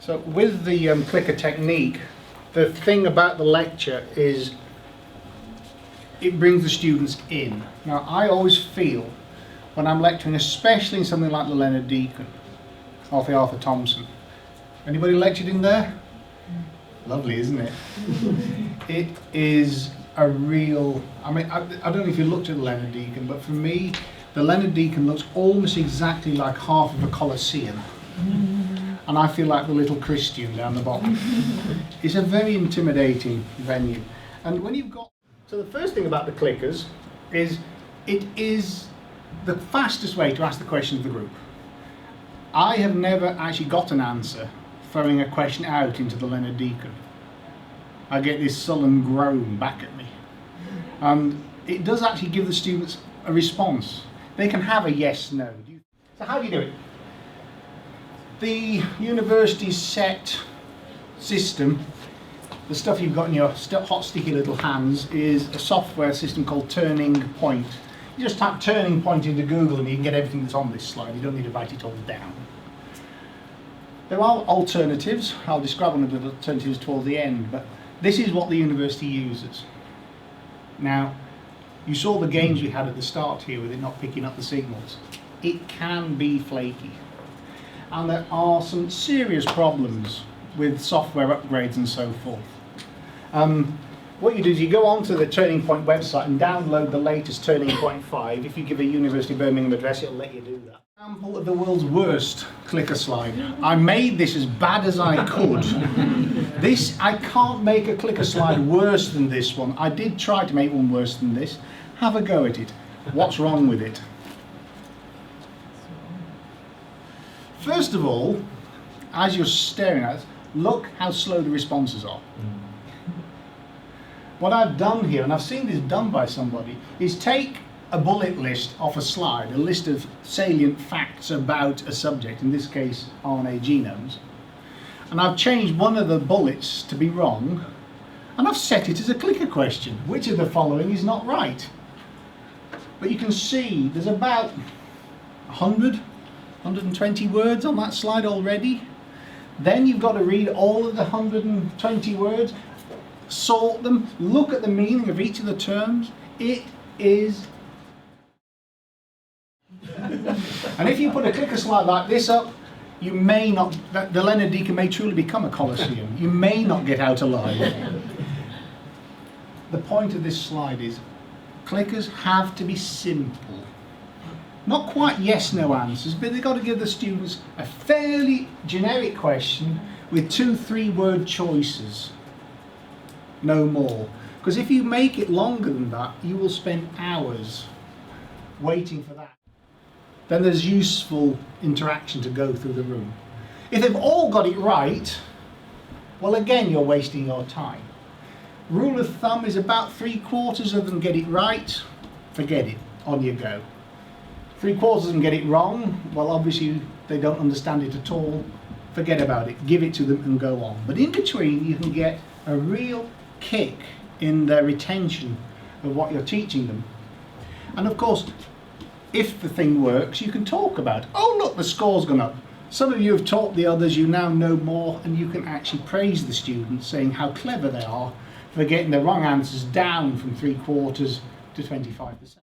So with the clicker technique, the thing about the lecture is it brings the students in. Now I always feel when I'm lecturing, especially in something like the Leonard Deacon or the Arthur Thompson. Anybody lectured in there? Lovely, isn't it? It is a real, I mean, I don't know if you looked at the Leonard Deacon, but for me, the Leonard Deacon looks almost exactly like half of a Colosseum. And I feel like the little Christian down the bottom. It's a very intimidating venue. And when you've got, so the first thing about the clickers is it is the fastest way to ask the question of the group. I have never actually got an answer throwing a question out into the Leonard Deacon. I get this sullen groan back at me. And it does actually give the students a response. They can have a yes, no. So how do you do it? The university's set system, the stuff you've got in your hot sticky little hands, is a software system called Turning Point. You just type Turning Point into Google and you can get everything that's on this slide. You don't need to write it all down. There are alternatives. I'll describe one of the alternatives towards the end, but this is what the university uses. Now, you saw the games we had at the start here with it not picking up the signals. It can be flaky. And there are some serious problems with software upgrades and so forth. What you do is you go onto the Turning Point website and download the latest Turning Point 5. If you give a University of Birmingham address, it'll let you do that. Example of the world's worst clicker slide. I made this as bad as I could. I can't make a clicker slide worse than this one. I did try to make one worse than this. Have a go at it. What's wrong with it? First of all, as you're staring at it, look how slow the responses are. What I've done here, and I've seen this done by somebody, is take a bullet list off a slide, a list of salient facts about a subject, in this case RNA genomes, and I've changed one of the bullets to be wrong, and I've set it as a clicker question. Which of the following is not right? But you can see there's about 100, 120 words on that slide already. Then you've got to read all of the 120 words, sort them, look at the meaning of each of the terms. It is... And if you put a clicker slide like this up, you may not, the Leonard Deacon may truly become a Colosseum. You may not get out alive. The point of this slide is clickers have to be simple. Not quite yes-no answers, but they've got to give the students a fairly generic question with 2-3 word choices. No more. Because if you make it longer than that, you will spend hours waiting for that. Then there's useful interaction to go through the room. If they've all got it right, well, again, you're wasting your time. Rule of thumb is about 3/4 of them get it right, forget it, on you go. 3/4 of them get it wrong, well, obviously they don't understand it at all, forget about it, give it to them and go on. But in between, you can get a real kick in their retention of what you're teaching them. And of course, if the thing works, you can talk about it. Oh, look, the score's gone up. Some of you have taught the others, you now know more, and you can actually praise the students, saying how clever they are for getting the wrong answers down from 3/4 to 25%.